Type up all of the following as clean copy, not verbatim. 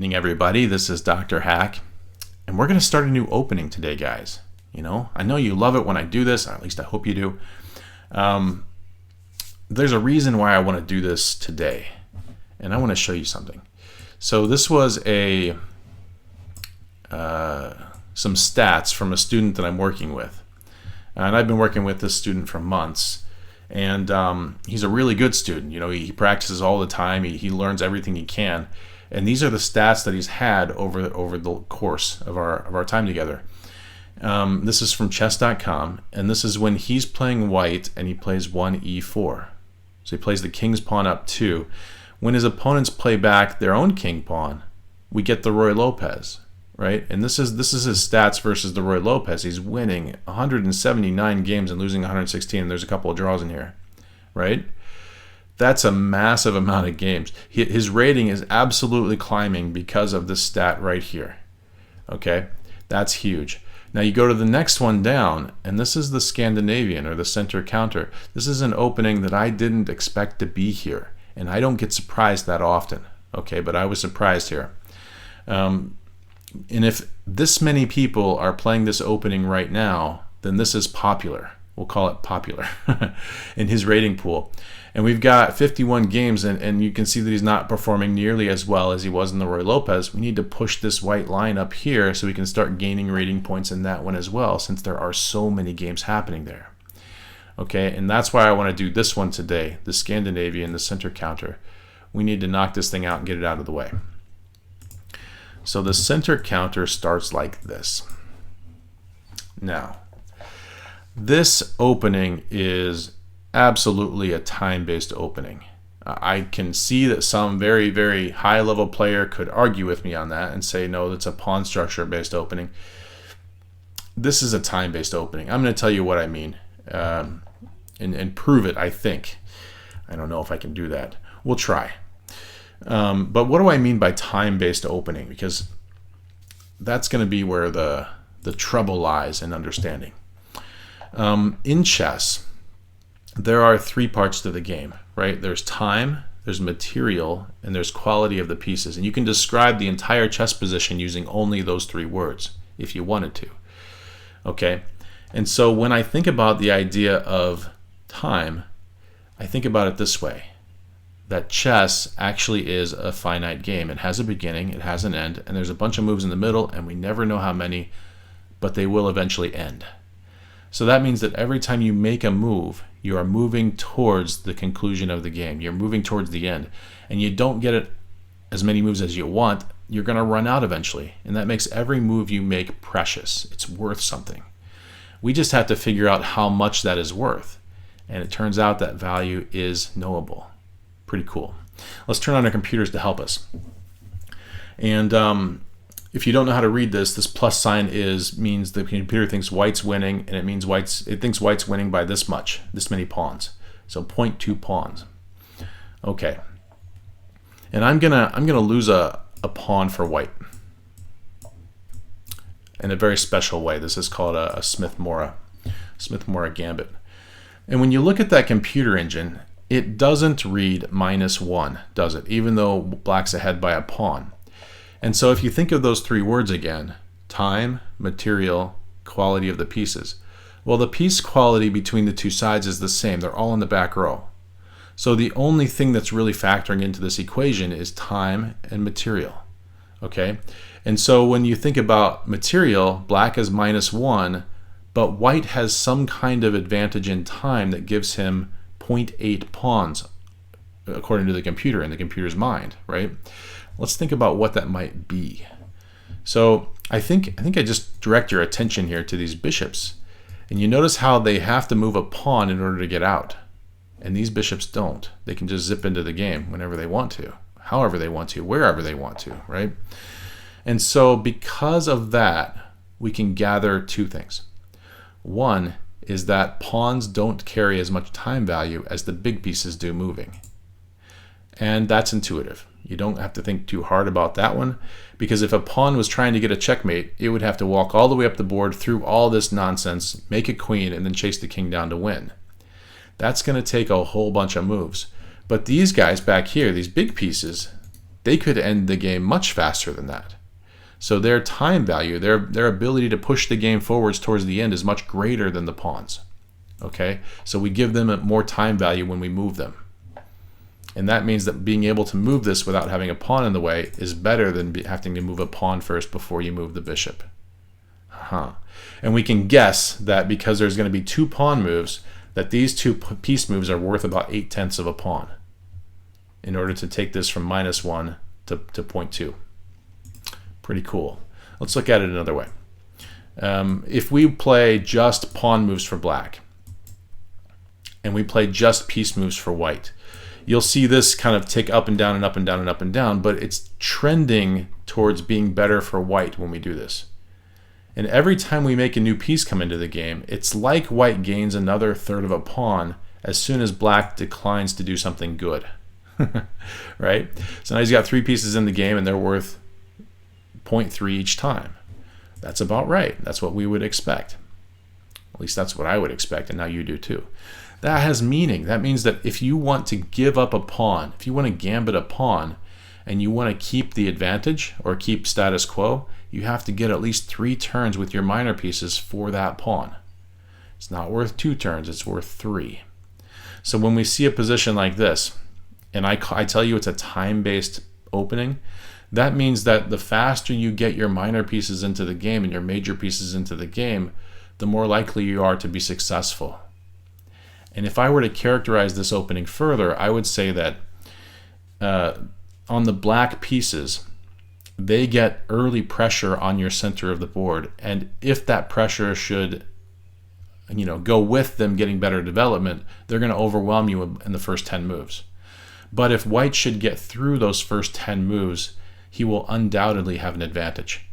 evening, everybody. This is Dr. Hack, and we're going to start a new opening today, guys. You know, I know you love it when I do this, or at least I hope you do. There's a reason why I want to do this today, and I want to show you something. So this was some stats from a student that I'm working with, and I've been working with this student for months. And he's a really good student. You know, he practices all the time. He learns everything he can. And these are the stats that he's had over the course of our time together. This is from chess.com, and this is when he's playing white and he plays 1 e4. So he plays the king's pawn up 2. When his opponents play back their own king pawn, we get the Ruy Lopez, right? And this is his stats versus the Ruy Lopez. He's winning 179 games and losing 116. And there's a couple of draws in here, right? That's a massive amount of games. His rating is absolutely climbing because of this stat right here. Okay, that's huge. Now you go to the next one down, and this is the Scandinavian, or the center counter. This is an opening that I didn't expect to be here, and I don't get surprised that often. Okay, but I was surprised here. And if this many people are playing this opening right now, then this is popular. We'll call it popular in his rating pool. And we've got 51 games, and you can see that he's not performing nearly as well as he was in the Ruy Lopez. We need to push this white line up here so we can start gaining rating points in that one as well, since there are so many games happening there. Okay, and that's why I want to do this one today, the Scandinavian, the center counter. We need to knock this thing out and get it out of the way. So the center counter starts like this. Now, this opening is absolutely a time-based opening. I can see that some very, very high-level player could argue with me on that and say, no, that's a pawn structure-based opening. This is a time-based opening. I'm going to tell you what I mean and prove it, I think. I don't know if I can do that. We'll try. But what do I mean by time-based opening? Because that's going to be where the trouble lies in understanding. In chess, there are 3 parts to the game, right? There's time, there's material, and there's quality of the pieces. And you can describe the entire chess position using only those 3 words if you wanted to. Okay? And so when I think about the idea of time, I think about it this way. That chess actually is a finite game. It has a beginning, it has an end, and there's a bunch of moves in the middle, and we never know how many, but they will eventually end. So that means that every time you make a move, you are moving towards the conclusion of the game. You're moving towards the end, and you don't get it as many moves as you want. You're going to run out eventually, and that makes every move you make precious. It's worth something. We just have to figure out how much that is worth, and it turns out that value is knowable. Pretty cool. Let's turn on our computers to help us. And if you don't know how to read this, this plus sign means the computer thinks white's winning, and it thinks white's winning by this much, this many pawns. So 0.2 pawns. Okay. And I'm gonna lose a pawn for white in a very special way. This is called a Smith-Morra gambit. And when you look at that computer engine, it doesn't read -1, does it? Even though black's ahead by a pawn. And so if you think of those 3 words again, time, material, quality of the pieces. Well, the piece quality between the 2 sides is the same. They're all in the back row. So the only thing that's really factoring into this equation is time and material. Okay? And so when you think about material, black is -1, but white has some kind of advantage in time that gives him 0.8 pawns, according to the computer, in the computer's mind, right? Let's think about what that might be. So I think I just direct your attention here to these bishops, and you notice how they have to move a pawn in order to get out, and these bishops don't. They can just zip into the game whenever they want to, however they want to, wherever they want to, right? And so because of that, we can gather 2 things. One is that pawns don't carry as much time value as the big pieces do moving. And that's intuitive. You don't have to think too hard about that one, because if a pawn was trying to get a checkmate, it would have to walk all the way up the board through all this nonsense, make a queen, and then chase the king down to win. That's going to take a whole bunch of moves. But these guys back here, these big pieces, they could end the game much faster than that. So their time value, their ability to push the game forwards towards the end is much greater than the pawns. Okay, so we give them more time value when we move them. And that means that being able to move this without having a pawn in the way is better than having to move a pawn first before you move the bishop. And we can guess that because there's going to be 2 pawn moves, that these 2 piece moves are worth about 8/10 of a pawn in order to take this from -1 to 0.2. Pretty cool. Let's look at it another way. If we play just pawn moves for black and we play just piece moves for white, you'll see this kind of tick up and down and up and down and up and down, but it's trending towards being better for white when we do this. And every time we make a new piece come into the game, it's like white gains another third of a pawn as soon as black declines to do something good. Right? So now he's got 3 pieces in the game and they're worth 0.3 each time. That's about right. That's what we would expect. At least that's what I would expect, and now you do too. That has meaning. That means that if you want to give up a pawn, if you want to gambit a pawn, and you want to keep the advantage or keep status quo, you have to get at least 3 turns with your minor pieces for that pawn. It's not worth 2 turns, it's worth 3. So when we see a position like this, and I tell you it's a time-based opening, that means that the faster you get your minor pieces into the game and your major pieces into the game, the more likely you are to be successful. And if I were to characterize this opening further, I would say that on the black pieces, they get early pressure on your center of the board. And if that pressure should go with them getting better development, they're going to overwhelm you in the first 10 moves. But if white should get through those first 10 moves, he will undoubtedly have an advantage.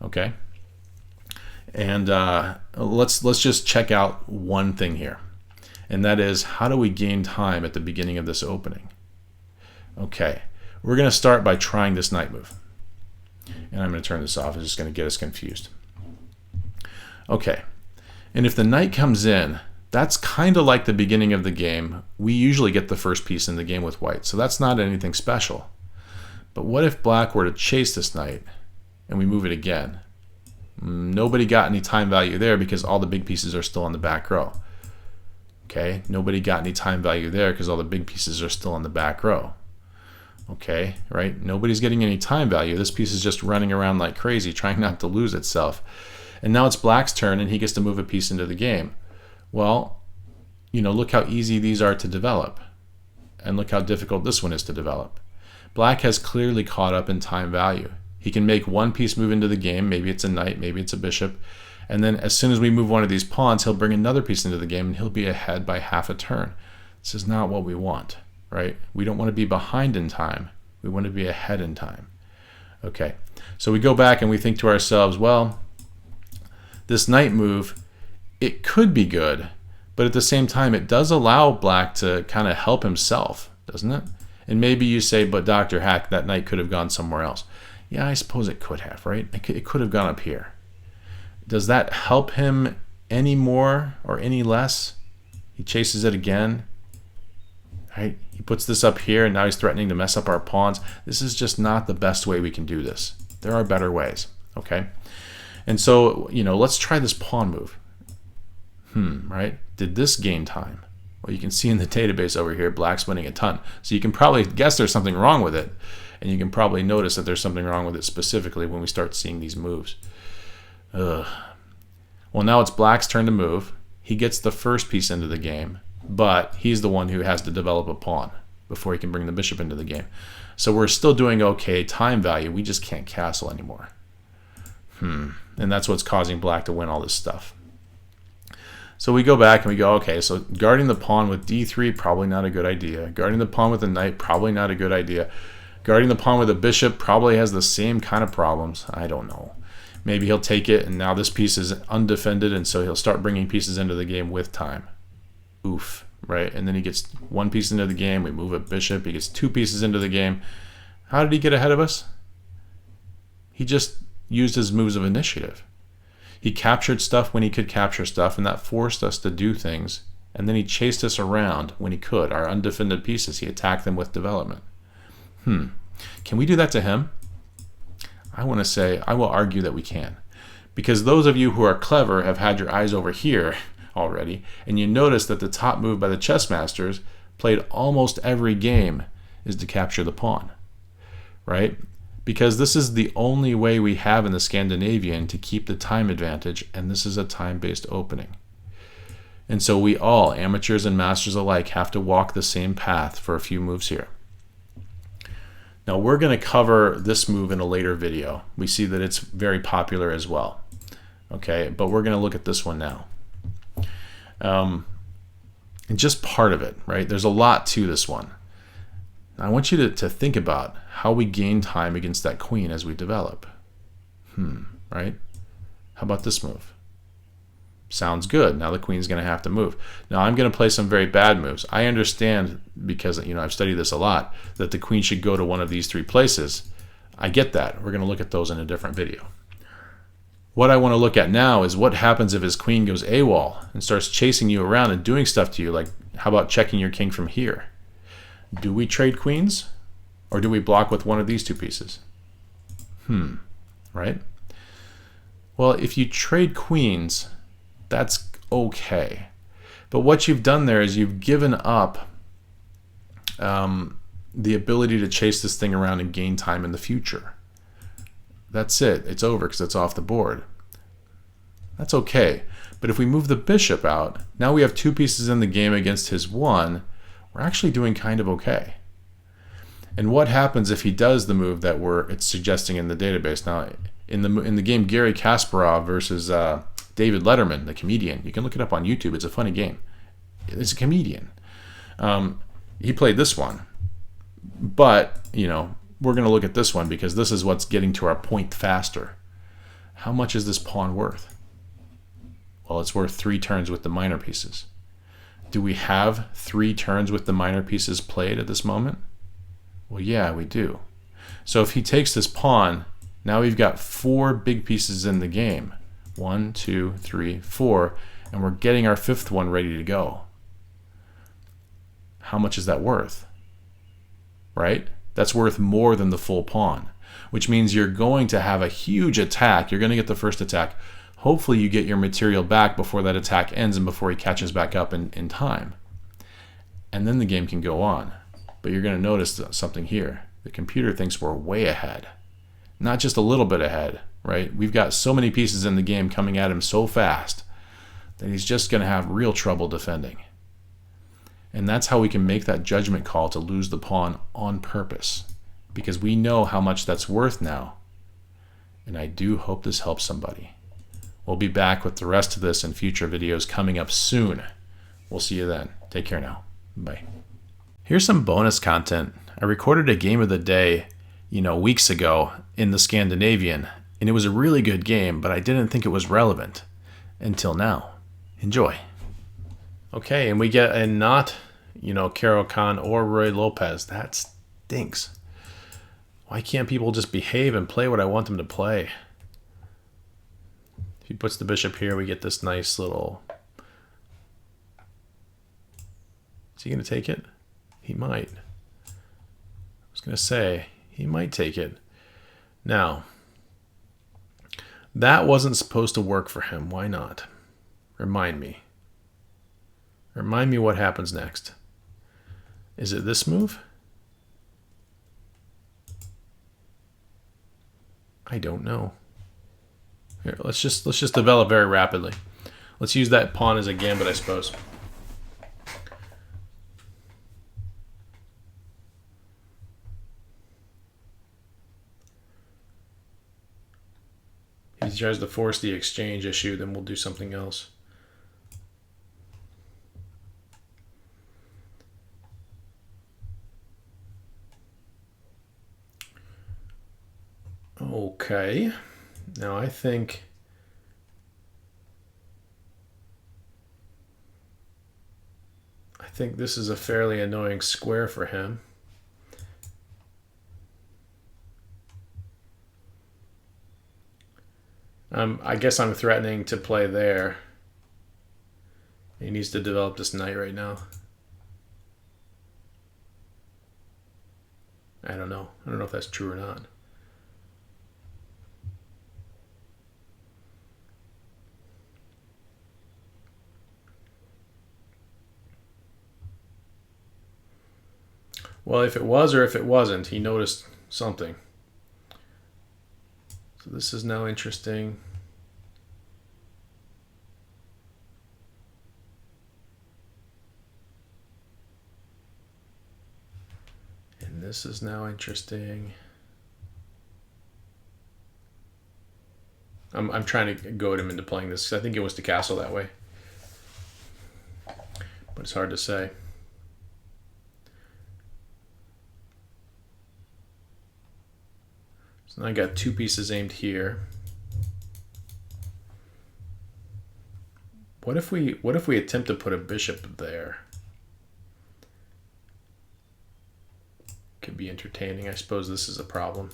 Okay? And let's just check out one thing here. And that is, how do we gain time at the beginning of this opening? Okay, we're going to start by trying this knight move. And I'm going to turn this off. It's just going to get us confused. Okay, and if the knight comes in, that's kind of like the beginning of the game. We usually get the first piece in the game with white, so that's not anything special. But what if black were to chase this knight and we move it again? Nobody got any time value there because all the big pieces are still in the back row. Okay, nobody got any time value there because all the big pieces are still in the back row. Okay, right? Nobody's getting any time value. This piece is just running around like crazy, trying not to lose itself. And now it's black's turn and he gets to move a piece into the game. Well, look how easy these are to develop. And look how difficult this one is to develop. Black has clearly caught up in time value. He can make one piece move into the game. Maybe it's a knight, maybe it's a bishop. And then as soon as we move one of these pawns, he'll bring another piece into the game and he'll be ahead by half a turn. This is not what we want, right? We don't want to be behind in time. We want to be ahead in time. Okay, so we go back and we think to ourselves, well, this knight move, it could be good, but at the same time, it does allow black to kind of help himself, doesn't it? And maybe you say, but Dr. Hack, that knight could have gone somewhere else. Yeah, I suppose it could have, right? It could have gone up here. Does that help him any more or any less? He chases it again, right? He puts this up here and now he's threatening to mess up our pawns. This is just not the best way we can do this. There are better ways, okay? And so, let's try this pawn move. Right? Did this gain time? Well, you can see in the database over here, black's winning a ton. So you can probably guess there's something wrong with it. And you can probably notice that there's something wrong with it specifically when we start seeing these moves. Well, now it's black's turn to move. He gets the first piece into the game, but he's the one who has to develop a pawn before he can bring the bishop into the game. So we're still doing okay time value. We just can't castle anymore. And that's what's causing black to win all this stuff. So we go back and we go, okay, so guarding the pawn with d3, probably not a good idea. Guarding the pawn with the knight, probably not a good idea. Guarding the pawn with a bishop probably has the same kind of problems. I don't know. Maybe he'll take it, and now this piece is undefended, and so he'll start bringing pieces into the game with time. Oof, right? And then he gets one piece into the game. We move a bishop. He gets 2 pieces into the game. How did he get ahead of us? He just used his moves of initiative. He captured stuff when he could capture stuff, and that forced us to do things. And then he chased us around when he could. Our undefended pieces, he attacked them with development. Can we do that to him? I want to say, I will argue that we can. Because those of you who are clever have had your eyes over here already, and you notice that the top move by the chess masters, played almost every game, is to capture the pawn, right? Because this is the only way we have in the Scandinavian to keep the time advantage, and this is a time-based opening. And so we all, amateurs and masters alike, have to walk the same path for a few moves here. Now we're going to cover this move in a later video. We see that it's very popular as well. Okay, but we're going to look at this one now. And just part of it, right? There's a lot to this one. I want you to think about how we gain time against that queen as we develop. Right? How about this move? Sounds good. Now the queen's going to have to move. Now I'm going to play some very bad moves. I understand, because I've studied this a lot, that the queen should go to one of these three places. I get that. We're going to look at those in a different video. What I want to look at now is what happens if his queen goes AWOL and starts chasing you around and doing stuff to you, like how about checking your king from here? Do we trade queens, or do we block with one of these two pieces? Right? Well, if you trade queens, that's okay. But what you've done there is you've given up the ability to chase this thing around and gain time in the future. That's it. It's over because it's off the board. That's okay. But if we move the bishop out, now we have two pieces in the game against his one. We're actually doing kind of okay. And what happens if he does the move that it's suggesting in the database? Now, in the game Garry Kasparov versus David Letterman, the comedian, you can look it up on YouTube. It's a funny game. It's a comedian. He played this one. But, we're going to look at this one because this is what's getting to our point faster. How much is this pawn worth? Well, it's worth 3 turns with the minor pieces. Do we have 3 turns with the minor pieces played at this moment? Well, yeah, we do. So if he takes this pawn, now we've got 4 big pieces in the game. 1, 2, 3, 4, and we're getting our 5th one ready to go. How much is that worth? Right? That's worth more than the full pawn, which means you're going to have a huge attack. You're going to get the first attack. Hopefully you get your material back before that attack ends and before he catches back up in time. And then the game can go on. But you're going to notice something here. The computer thinks we're way ahead. Not just a little bit ahead, right? We've got so many pieces in the game coming at him so fast that he's just going to have real trouble defending. And that's how we can make that judgment call to lose the pawn on purpose, because we know how much that's worth now. And I do hope this helps somebody. We'll be back with the rest of this in future videos coming up soon. We'll see you then. Take care now. Bye. Here's some bonus content. I recorded a game of the day, weeks ago in the Scandinavian, and it was a really good game, but I didn't think it was relevant until now. Enjoy. Okay, and we get a not, Caro-Kann or Ruy Lopez. That stinks. Why can't people just behave and play what I want them to play? If he puts the bishop here, we get this nice little... Is he going to take it? He might. I was going to say, he might take it. Now, that wasn't supposed to work for him. Why not? Remind me. Remind me what happens next. Is it this move? I don't know. Here, let's just develop very rapidly. Let's use that pawn as a gambit, I suppose. He tries to force the exchange issue, then we'll do something else. Okay, now I think this is a fairly annoying square for him. I guess I'm threatening to play there. He needs to develop this knight right now. I don't know. I don't know if that's true or not. Well, if it was or if it wasn't, he noticed something. So this is now interesting. And this is now interesting. I'm trying to goad him into playing this because I think he wants to castle that way. But it's hard to say. So now I got 2 pieces aimed here. What if we attempt to put a bishop there? Could be entertaining. I suppose this is a problem.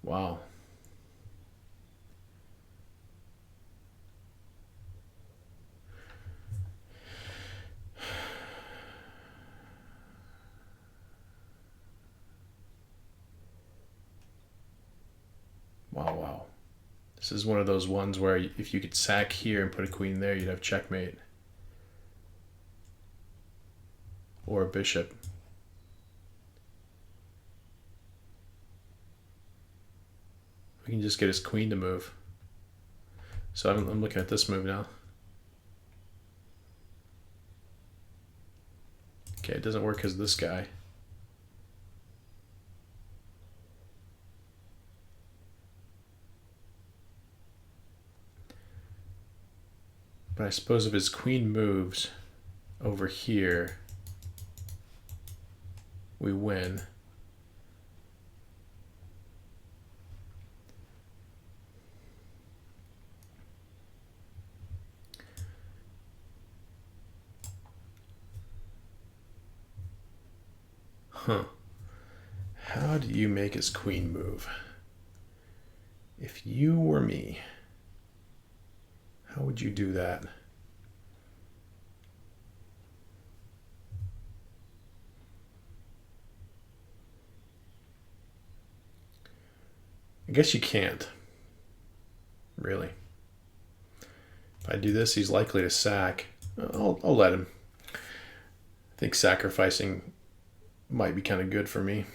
Wow. Wow. This is one of those ones where if you could sack here and put a queen there, you'd have checkmate. Or a bishop. We can just get his queen to move. So I'm looking at this move now. Okay, it doesn't work because of this guy. But I suppose if his queen moves over here, we win. Huh. How do you make his queen move? If you were me, how would you do that? I guess you can't. Really. If I do this, he's likely to sack. I'll let him. I think sacrificing might be kind of good for me.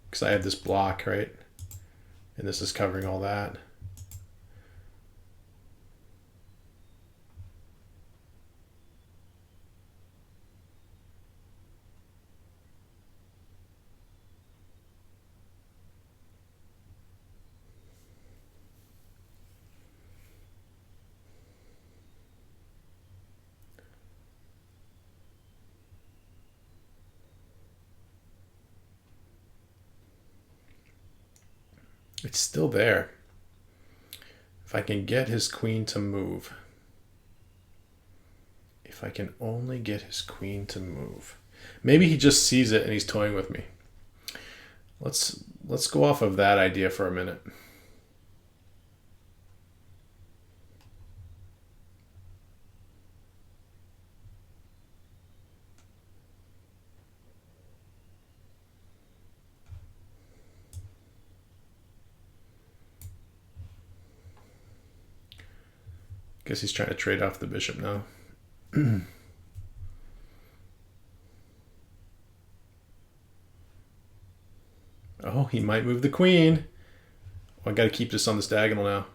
Because I have this block, right? And this is covering all that. It's still there. If I can get his queen to move. If I can only get his queen to move. Maybe he just sees it and he's toying with me. Let's go off of that idea for a minute. Guess he's trying to trade off the bishop now. Oh, he might move the queen. Oh, I got to keep this on this diagonal now.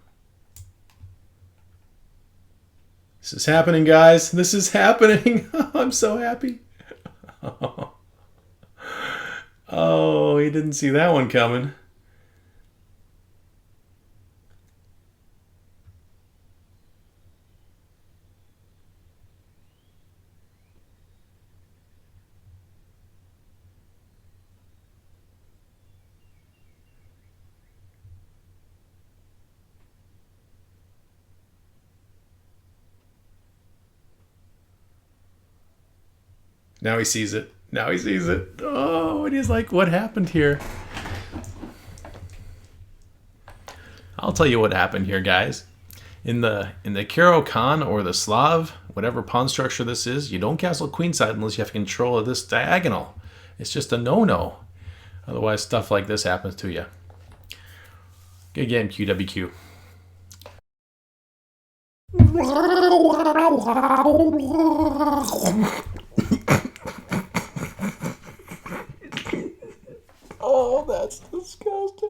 This is happening, guys. This is happening. I'm so happy. Oh, he didn't see that one coming. Now he sees it. Now he sees it. Oh, and he's like, what happened here? I'll tell you what happened here, guys. In the Caro-Kann or the Slav, whatever pawn structure this is, you don't castle queenside unless you have control of this diagonal. It's just a no-no. Otherwise, stuff like this happens to you. Good game, QWQ.